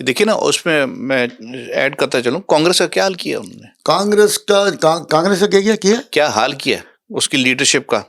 دیکھیے نا اس میں میں ایڈ کرتا چلوں، کانگریس کا کیا حال کیا انہوں نے، کانگریس کا کیا حال کیا اس کی لیڈرشپ کا؟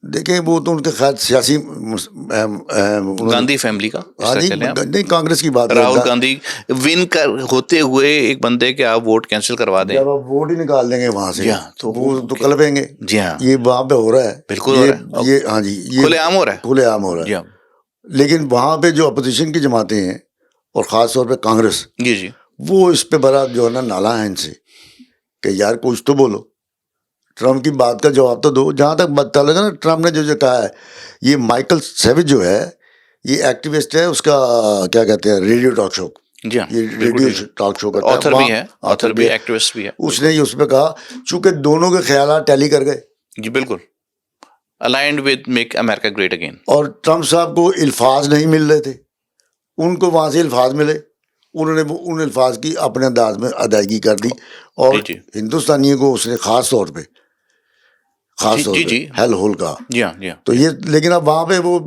دیکھیں وہ تو ان کے خیر سیاسی گاندھی فیملی کا، اس ہاں طرح جی، چلیں آپ، نہیں کانگریس کی بات راہل گاندھی ون ہوتے ہوئے ایک بندے کے آپ ووٹ کینسل کروا دیں، جب آپ ووٹ ہی نکال دیں گے وہاں سے جی ہاں، تو وہ تو کلپیں گے. جی ہاں یہ وہاں پہ ہو رہا ہے، بالکل ہو رہا ہے، یہ ہاں جی، یہ کھلے عام ہو رہا ہے، کھلے عام ہو رہا جی ہے. ہاں لیکن وہاں پہ جو اپوزیشن کی جماعتیں ہیں اور خاص طور پہ کانگریس، جی جی وہ اس پہ بڑا جو ہے نا نالا ہے ان سے کہ یار کچھ تو بولو، ٹرمپ کی بات کا جواب تو دو. جہاں تک بتا لگا نا ٹرمپ نے جو کہا ہے، یہ مائیکل سیوج جو ہے یہ ایکٹیوسٹ ہے، اس کا کیا کہتے ہیں ریڈیو ٹاک شو، جی ہاں، یہ ریڈیو ٹاک شو کرتا آتھر ہے، بھی ہے، آتھر بھی ایکٹیوسٹ بھی ہے، اس نے اس پہ کہا چونکہ دونوں کے خیالات ٹیلی کر گئے جی بالکل، aligned with make America great again, اور ٹرمپ صاحب کو الفاظ نہیں مل رہے تھے، ان کو وہاں سے الفاظ ملے، انہوں نے ان الفاظ کی اپنے انداز میں ادائیگی کر دی، اور جی جی ہندوستانیوں کو اس نے خاص طور پہ جی جی ہیل ہول کہا. جی ہاں جی ہاں. تو یہ لیکن اب وہاں پہ وہ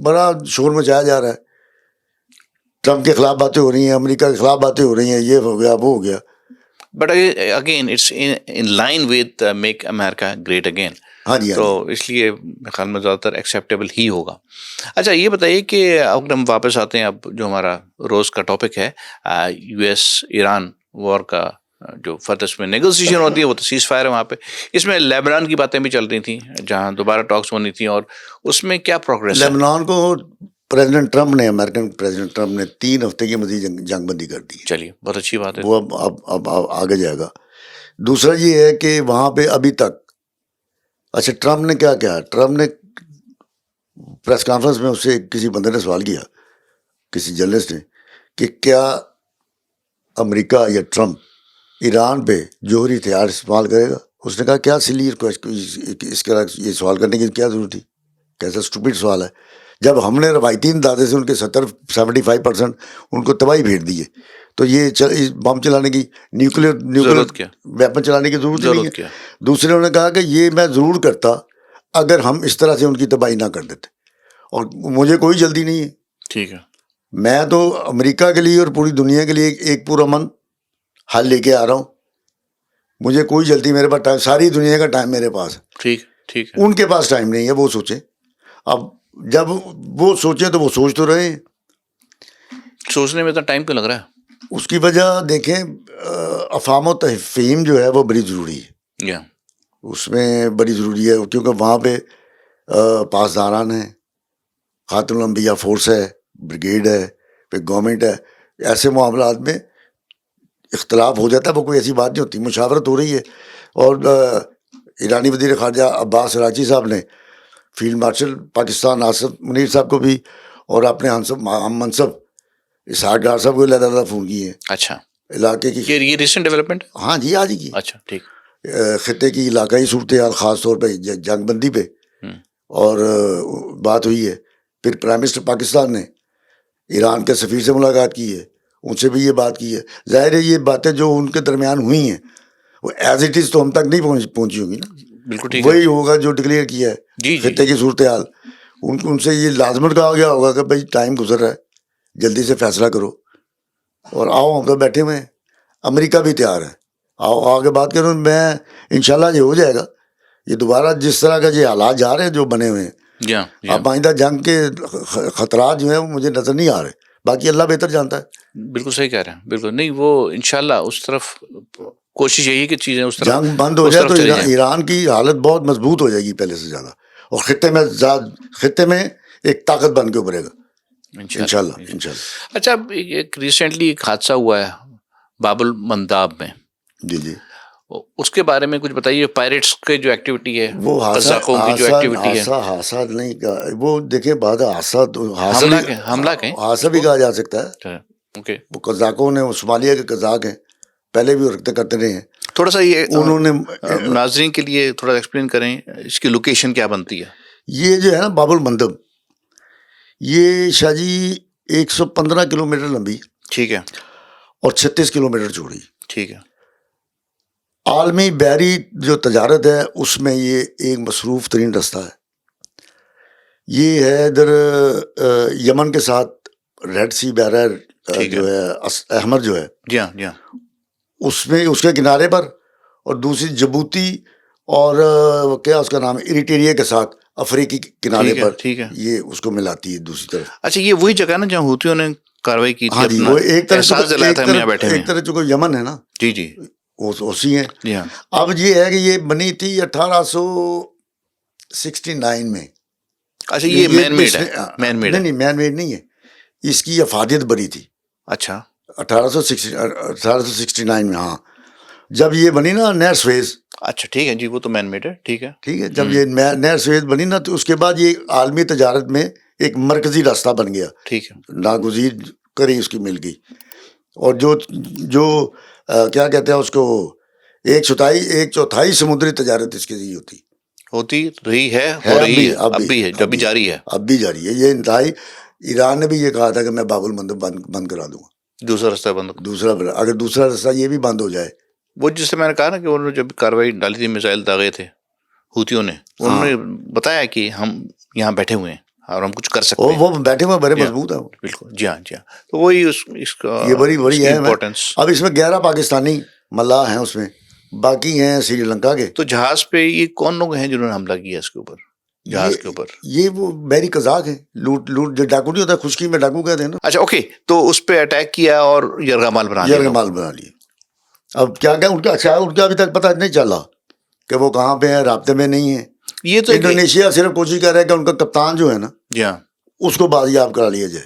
بڑا شور مچایا جا رہا ہے، ٹرمپ کے خلاف باتیں ہو رہی ہیں، امریکہ کے خلاف باتیں ہو رہی ہیں، یہ ہو گیا وہ ہو گیا. But again it's in line with make America great again, ہاں جی، تو اس لیے میرے خیال میں زیادہ تر ایکسیپٹیبل ہی ہوگا. اچھا یہ بتائیے کہ اگر ہم واپس آتے ہیں اب جو ہمارا روز کا ٹاپک ہے یو ایس ایران وار کا، جو فردر اس میں نیگوسیشن ہوتی ہے وہ تو سیز فائر ہے وہاں پہ، اس میں لیبنان کی باتیں بھی چل رہی تھیں جہاں دوبارہ ٹاکس ہونی تھیں، اور اس میں کیا پروگریس ہے؟ لیبنان کو پریزیڈنٹ ٹرمپ نے، امریکن پریزیڈنٹ ٹرمپ نے 3 ہفتے کی مزید جنگ بندی کر دی ہے. چلیے بہت اچھی بات ہے. وہ اب آگے جائے گا. دوسرا یہ ہے کہ وہاں پہ ابھی تک، اچھا ٹرمپ نے کیا کیا، ٹرمپ نے پریس کانفرنس میں اس سے کسی بندے نے سوال کیا، کسی جرنلسٹ نے، کہ کیا امریکہ یا ٹرمپ ایران پہ جوہری ہتھیار استعمال کرے گا. اس نے کہا کیا سلی اس کا یہ سوال کرنے کی کیا ضرورت تھی، کیسا اسٹوپڈ سوال ہے، جب ہم نے روایتی اندازے سے ان کے 75% ان کو تباہی بھیج دی ہے، تو یہ بم چلانے کی، نیوکلیر ویپن چلانے کی ضرورت ہی نہیں ہے. دوسرے نے کہا کہ یہ میں ضرور کرتا اگر ہم اس طرح سے ان کی تباہی نہ کر دیتے، اور مجھے کوئی جلدی نہیں ہے. ٹھیک ہے، میں تو امریکہ کے لیے اور پوری دنیا کے لیے ایک پرامن حل لے کے آ رہا ہوں، مجھے کوئی جلدی، میرے پاس ٹائم، ساری دنیا کا ٹائم میرے پاس ہے. ٹھیک ٹھیک ہے، ان کے پاس ٹائم نہیں ہے، وہ سوچیں. اب جب وہ سوچیں تو وہ سوچ تو رہے ہیں. سوچنے میں اتنا ٹائم کیوں لگ رہا ہے؟ اس کی وجہ دیکھیں، افہام و تفہیم جو ہے وہ بڑی ضروری ہے، اس میں بڑی ضروری ہے، کیونکہ وہاں پہ پاسداران ہیں، خاتون الانبیاء فورس ہے، بریگیڈ ہے، پھر گورنمنٹ ہے. ایسے معاملات میں اختلاف ہو جاتا ہے، وہ کوئی ایسی بات نہیں ہوتی، مشاورت ہو رہی ہے. اور ایرانی وزیر خارجہ عباس راچی صاحب نے فیلڈ مارشل پاکستان آصف منیر صاحب کو بھی، اور اپنے ہم منصب اسحاق ڈار صاحب کو علیحدہ فون کیے ہیں. اچھا، علاقے کی، یہ ریسنٹ ڈیولپمنٹ؟ ہاں جی، آج کی. اچھا ٹھیک. خطے کی علاقائی صورتحال، خاص طور پہ جنگ بندی پہ، اور بات ہوئی ہے. پھر پرائم منسٹر پاکستان نے ایران کے سفیر سے ملاقات کی ہے، ان سے بھی یہ بات کی ہے. ظاہر ہے یہ باتیں جو ان کے درمیان ہوئی ہیں وہ ایز اٹ از تو ہم تک نہیں پہنچی ہوگی نا. بالکل ٹھیک. وہی ہوگا جو ڈکلیئر کیا ہے خطے کی صورتحال. ان سے یہ لازمت کہا گیا ہوگا کہ بھائی ٹائم گزر رہا ہے، جلدی سے فیصلہ کرو، اور آؤ ہم تو بیٹھے ہوئے ہیں، امریکہ بھی تیار ہے، آؤ آگے بات کروں. میں انشاءاللہ یہ ہو جائے گا. یہ دوبارہ جس طرح کا یہ حالات جا رہے ہیں جو بنے ہوئے ہیں، اب آئندہ جنگ کے خطرات جو ہیں وہ مجھے نظر نہیں آ رہے. باقی اللہ بہتر جانتا ہے. بالکل صحیح کہہ رہے ہیں، بالکل. نہیں وہ انشاءاللہ اس طرف کوشش یہی کہ چیزیں اس طرح جنگ بند ہو جائے تو ایران کی حالت بہت مضبوط ہو جائے گی پہلے سے زیادہ، اور خطے میں ایک طاقت بن کے ابھرے گا انشاءاللہ. اچھا، ایک ریسنٹلی ایک حادثہ ہوا ہے باب المنداب میں، جی جی، اس کے بارے میں کچھ بتائیے. پائریٹس کی جو ایکٹیویٹی ہے، وہ قزاقوں کی جو ایکٹیویٹی ہے، حادثہ نہیں کہا وہ، دیکھیں بات حملہ کہیں حادثہ بھی کہا جا سکتا ہے. وہ قزاقوں نے، وہ صومالیہ کے قزاق ہیں، پہلے بھی حرکتیں کرتے رہے ہیں. تھوڑا سا یہ انہوں نے ناظرین کے لیے تھوڑا ایکسپلین کریں اس کی لوکیشن کیا بنتی ہے. یہ جو ہے نا باب المندب، یہ شاہ جی 115 کلومیٹر لمبی، ٹھیک ہے، اور 36 کلومیٹر چوڑی. ٹھیک ہے. عالمی بحری جو تجارت ہے اس میں یہ ایک مصروف ترین رستہ ہے. یہ ہے ادھر یمن کے ساتھ ریڈ سی، بحیرہ جو ہے احمر جو ہے جی ہاں جی ہاں اس میں اس کے کنارے پر، اور دوسری جبوتی اور کیا اس کا نام ہے اریٹریا کے ساتھ افریقی کنارے پر، ٹھیک ہے. یہ اس کو ملاتی ہے دوسری طرف. اچھا یہ وہی جگہ ہے نا جہاں ہوتیوں نے کاروائی کی تھی، ہاں جی، اپنا وہ ایک طرح احساس دلایا تھا ہم یہاں بیٹھے ہوئے ایک طرح جو یمن ہے نا، جی جی وہ اسی ہیں. جی ہاں. اب یہ ہے کہ یہ بنی تھی 1869 میں. اچھا یہ مین میڈ ہے؟ مین میڈ ہے؟ نہیں مین میڈ نہیں ہے، اس کی افادیت بنی تھی اچھا 1869 میں. ہاں جب یہ بنی نا نہر سویز. اچھا ٹھیک ہے جی، وہ تو مین میڈ ہے. ٹھیک ہے ٹھیک ہے، جب یہ نہر سویز بنی نا تو اس کے بعد یہ عالمی تجارت میں ایک مرکزی راستہ بن گیا. ٹھیک ہے. ناگزیر کری اس کی مل گئی. اور جو کیا کہتے ہیں اس کو، ایک چوتھائی سمندری تجارت اس کی ہوتی رہی ہے، ہو رہی ہے، اب بھی ہے، جب بھی جاری ہے. اب بھی جاری ہے. یہ انتہائی، ایران نے بھی یہ کہا تھا کہ میں باب المندب بند کرا دوں گا. دوسرا راستہ بند. اگر دوسرا راستہ یہ بھی بند ہو جائے. وہ جس سے میں نے کہا نا کہ انہوں نے جب کاروائی ڈالی تھی، میزائل داغے تھے ہوتیوں نے، انہوں نے بتایا کہ ہم یہاں بیٹھے ہوئے ہیں اور ہم کچھ کر سکتے ہیں. وہ بیٹھے ہوئے بڑے مضبوط ہیں. بالکل جی ہاں جی ہاں. تو وہی اس کا یہ بڑی ہے امپورٹینس. اب اس میں 11 پاکستانی ملاح ہیں اس میں، باقی ہیں سری لنکا کے. تو جہاز پہ یہ کون لوگ ہیں جنہوں نے حملہ کیا اس کے اوپر، جہاز کے اوپر؟ یہ وہ بحری قزاق ہیں. لوٹ جو ڈاکو نہیں ہوتا، خشکی میں ڈاکو کہتے ہیں نا. اچھا اوکے، تو اس پہ اٹیک کیا اور یرغمال بنا لیا. اب کیا ان کا ابھی تک پتہ نہیں چلا کہ وہ کہاں پہ ہیں، رابطے میں نہیں ہیں. یہ تو انڈونیشیا صرف کوشش کر رہا ہے کہ ان کا کپتان جو ہے نا، جی ہاں، اس کو بازیاب کرا لیا جائے.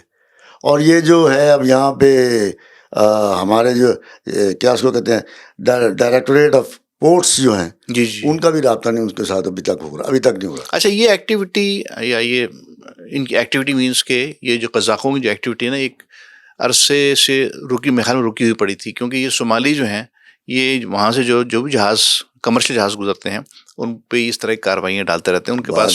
اور یہ جو ہے اب یہاں پہ ہمارے جو کیا اس کو کہتے ہیں ڈائریکٹوریٹ آف پورٹس جو ہیں، جی جی، ان کا بھی رابطہ نہیں ان کے ساتھ ابھی تک نہیں ہو رہا. اچھا یہ ایکٹیویٹی یا یہ ان کی ایکٹیویٹی مینس کہ یہ جو قزاقوں کی جو ایکٹیویٹی ہے نا، ایک عرصے سے میرے خیال میں رکی ہوئی پڑی تھی، کیونکہ یہ صومالی جو ہیں، یہ وہاں سے جو بھی جہاز، کمرشل جہاز گزرتے ہیں، ان پہ اس طرح کی کارروائیاں ڈالتے رہتے ہیں. ان کے پاس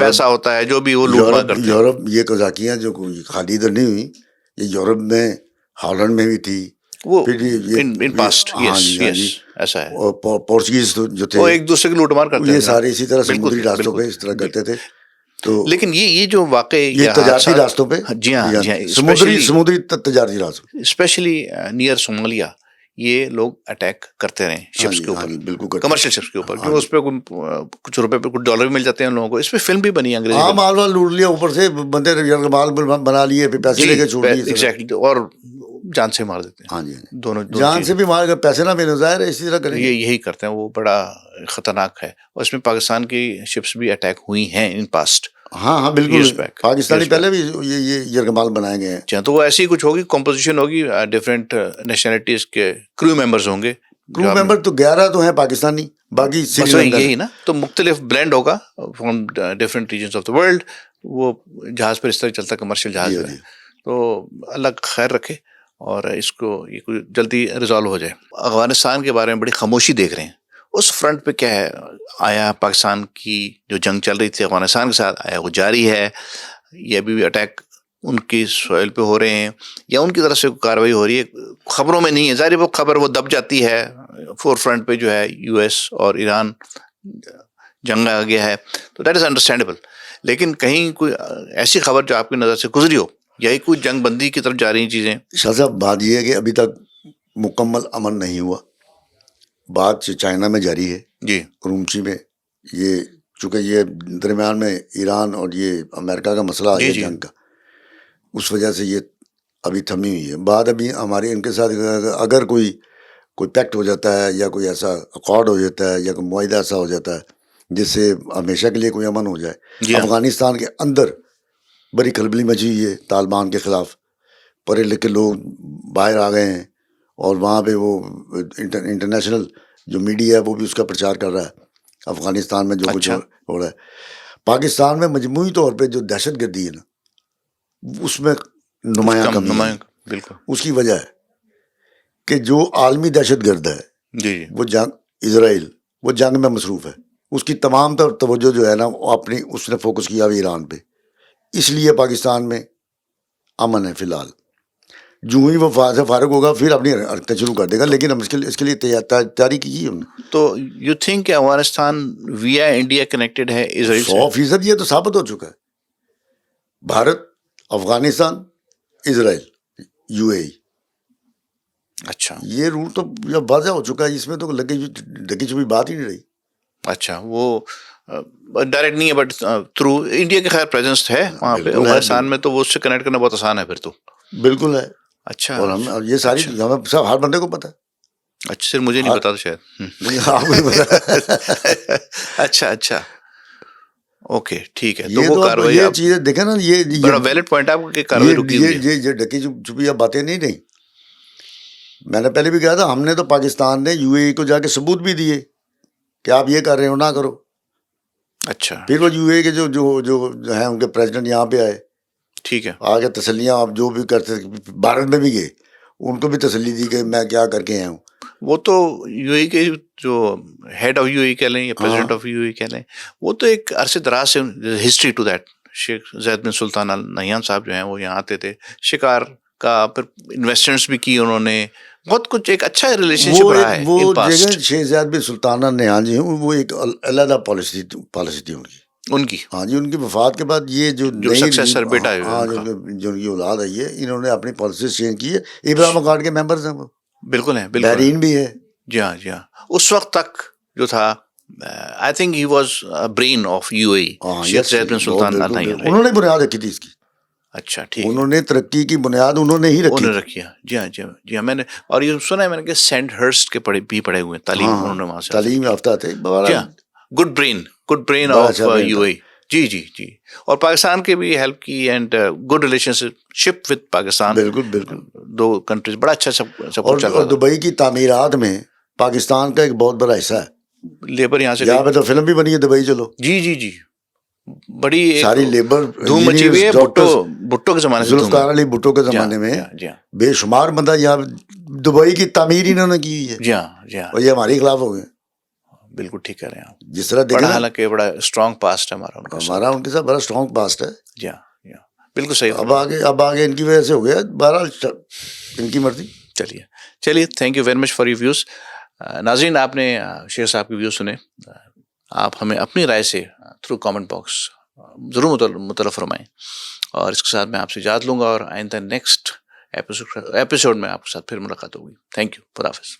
پیسہ ہوتا ہے، جو بھی وہ لوٹ مار کرتے ہیں. یورپ یہ قزاقیاں جو خالی ادھر نہیں ہوئی، یہ یورپ میں ہالینڈ میں بھی تھی. وہ ان پاسٹ یس ایسا ہے. اور پورچوگیز جو تھے، وہ ایک دوسرے کی لوٹ مار کرتے یہ ہیں. سارے اسی طرح سمندری راستوں پہ اس طرح کرتے تھے. تو لیکن یہ جو واقع یہ تجارتی راستوں پہ، جی ہاں جی ہاں، سمندری تجارتی راستوں، اسپیشلی نیئر صومالیہ، یہ لوگ اٹیک کرتے رہے شپس کے اوپر، بالکل کمرشل شپس کے اوپر، کیونکہ اس پہ کچھ روپے پہ کچھ ڈالر بھی مل جاتے ہیں ان لوگوں کو. اس پہ فلم بھی بنی ہے انگریزی. ہاں، مال لوٹ لیا، اوپر سے بندے مال بنا لیے، پھر پیسے لے کے چھوڑ دیے. ایگزیکٹلی، اور جان سے مار دیتے ہیں. ہاں جی، دونوں جان سے بھی مار کر پیسے نہ بے ظاہر ہے، اسی طرح کریں. یہی کرتے ہیں. وہ بڑا خطرناک ہے. اور اس میں پاکستان کی شپس بھی اٹیک ہوئی ہیں ان پاسٹ. ہاں بالکل، پاکستانی پہلے بھی یہ یرغمال بنائے گئے ہیں. تو وہ ایسی کچھ ہوگی، کمپوزیشن ہوگی، ڈفرینٹ نیشنلٹیز کے کرو ممبرز ہوں گے. کرو ممبر تو 11 تو ہیں پاکستانی، باقی سری لنکا. یہی نا، تو مختلف بلینڈ ہوگا from different regions of the world. وہ جہاز پر اس طرح چلتا، کمرشل جہاز ہے. تو اللہ خیر رکھے اور اس کو یہ جلدی ریزالو ہو جائے. افغانستان کے بارے میں بڑی خاموشی دیکھ رہے ہیں. اس فرنٹ پہ کیا ہے؟ آیا پاکستان کی جو جنگ چل رہی تھی افغانستان کے ساتھ، آیا وہ جاری ہے؟ یہ ابھی بھی اٹیک ان کی سوئل پہ ہو رہے ہیں، یا ان کی طرف سے کاروائی ہو رہی ہے؟ خبروں میں نہیں ہے ظاہر، وہ خبر وہ دب جاتی ہے. فور فرنٹ پہ جو ہے یو ایس اور ایران جنگ آ گیا ہے، تو دیٹ از انڈرسٹینڈیبل. لیکن کہیں کوئی ایسی خبر جو آپ کی نظر سے گزری ہو، یا کوئی جنگ بندی کی طرف جا رہی ہیں چیزیں؟ شاہ صاحب، بات یہ ہے کہ ابھی تک مکمل امن نہیں ہوا. بات چائنا میں جاری ہے، جی، کراچی میں. یہ چونکہ یہ درمیان میں ایران اور یہ امریکہ کا مسئلہ آ گیا جنگ کا، اس وجہ سے یہ ابھی تھمی ہوئی ہے. بات ابھی ہماری ان کے ساتھ اگر کوئی پیکٹ ہو جاتا ہے، یا کوئی ایسا اکارڈ ہو جاتا ہے، یا کوئی معاہدہ ایسا ہو جاتا ہے جس سے ہمیشہ کے لیے کوئی امن ہو جائے. افغانستان کے اندر بڑی کھلبلی مچی ہوئی ہے طالبان کے خلاف. پڑھے لکھے لوگ باہر آ گئے ہیں، اور وہاں پہ وہ انٹرنیشنل جو میڈیا ہے وہ بھی اس کا پرچار کر رہا ہے افغانستان میں جو کچھ ہو رہا ہے. پاکستان میں مجموعی طور پہ جو دہشت گردی ہے نا، اس میں نمایاں کمی ہے. بالکل، اس کی وجہ ہے کہ جو عالمی دہشت گرد ہے، جی، وہ جنگ اسرائیل، وہ جنگ میں مصروف ہے. اس کی تمام تر توجہ جو ہے نا، وہ اپنی اس نے فوکس کیا ہوئی ایران پہ. اس لیے پاکستان میں امن ہے فی الحال. جو ہی وہ سے فارغ ہوگا پھر اپنی حرکتیں شروع کر دے گا، لیکن ہم اس کے لیے تیاری کی ہم نے. تو یو تھنک کہ افغانستان ویا انڈیا کنیکٹڈ ہے اسرائیل سے؟ 100% یہ تو ثابت ہو چکا ہے. بھارت، افغانستان، اسرائیل، یو اے ای. اچھا یہ رول تو واضح ہو چکا ہے, اس میں تو ڈکی چھپی بات ہی نہیں رہی. اچھا, وہ ڈائریکٹ نہیں ہے بٹ تھرو انڈیا کے خیر پریزنس ہے وہاں پہ بالکل ہے, افغانستان میں, تو وہ اس سے کنیکٹ کرنا بہت آسان ہے پھر تو. بالکل ہے. اچھا, اور ہم یہ ساری ہمیں سب ہر بندے کو پتا ہے. اچھا صرف مجھے نہیں پتا تھا شاید. نہیں آپ کو بھی پتا. اچھا اچھا اوکے ٹھیک ہے. تو یہ وہ تو آپ کاروائی یہ چیزیں دیکھیں نا, بڑا ویلڈ پوائنٹ ہے آپ کو کہ کاروائی رکی ہوئی ہے. یہ ڈکی چھپی باتیں نہیں رہی. میں نے پہلے بھی کہا تھا, ہم نے تو پاکستان نے یو اے ای کو جا کے ثبوت بھی دیے کہ آپ یہ کر رہے ہو نہ کرو. اچھا پھر وہ یو اے کے جو ہیں ان کے پریزیڈنٹ یہاں پہ آئے, ٹھیک ہے, آگے تسلیاں آپ جو بھی کرتے, بھارت میں بھی گئے, ان کو بھی تسلی دی کہ میں کیا کر کے آیا ہوں. وہ تو یو اے کے جو ہیڈ آف یو اے کہہ لیں یا پریزیڈنٹ آف یو اے کہہ لیں, وہ تو ایک عرصے دراز سے history to that. Sheikh Zayed بن سلطان ال نہیان صاحب جو ہیں وہ یہاں آتے تھے, شکار کا پھر انویسٹمنٹس بھی کی انہوں نے, بہت کچھ, ایک اچھا ریلیشن شپ رہا ہے. وہ جگہ شیخ زید بن سلطان ال نہیان جی ہیں, وہ ایک علیحدہ پالیسی تھی ان کی. ہاں جی, ان کی وفات کے بعد یہ جو سکسیسر بیٹا ہے ہاں جو ان کی اولاد آئی ہے, انہوں نے اپنی پالیسیز چینج کی ہے. ابراہیم اکارڈ کے ممبرز ہیں وہ, بالکل ہیں, بالکل بحرین بھی ہے. جی ہاں جی ہاں. اس وقت تک جو تھا I think he was brain of U A, Sheikh Zayed بن سلطان ال نہیان. انہوں نے بنیاد رکھی تھی اس کی. اچھا ٹھیک, انہوں نے ترقی کی بنیاد انہوں نے ہی رکھی. انہوں نے رکھی. جی ہاں جی ہاں جی ہاں, میں نے اور یہ سنا ہے میں نے کہ سینٹ ہرسٹ کے بھی پڑھے ہوئے ہیں, تعلیم انہوں نے وہاں سے تعلیم یافتہ تھے. جی ہاں, گڈ برین آف یو اے. جی جی جی, اور پاکستان کے بھی ہیلپ کی and good relation ship with Pakistan. بالکل بالکل, دو کنٹریز بڑا اچھا سب کچھ چل رہا اور دبئی کی تعمیرات میں پاکستان کا ایک بہت بڑا حصہ ہے. لیبر یہاں سے, یہاں پہ تو فلم بھی بنی ہے دبئی چلو. جی جی جی, بڑی ساری لیبر دھوم مچی ہوئی ہے. بھٹو کے زمانے سے, ذوالفقار علی بھٹو کے زمانے میں بے شمار بندہ یہاں دبئی کی تعمیر انہوں نے کی ہے. جی ہاں جی ہاں, اور یہ ہمارے خلاف ہو گئے. بالکل ٹھیک کہہ رہے ہیں آپ. جس طرح دیکھیں, حالانکہ بڑا اسٹرانگ پاسٹ ہے ہمارا ان کے ساتھ بڑا اسٹرانگ پاسٹ ہے. جی ہاں جی ہاں, بالکل صحیح. اب آگے ان کی وجہ سے ہو گیا, بہرحال ان کی مرضی. چلیے thank you very much for your views. ناظرین, آپ نے شیخ صاحب کے ویوز سنے. آپ ہمیں اپنی رائے سے تھرو کامنٹ باکس ضرور مطلع فرمائیں, اور اس کے ساتھ میں آپ سے اجازت لوں گا, اور آئندہ نیکسٹ ایپیسوڈ میں آپ کے ساتھ پھر ملاقات ہوگی. تھینک یو, خدا حافظ.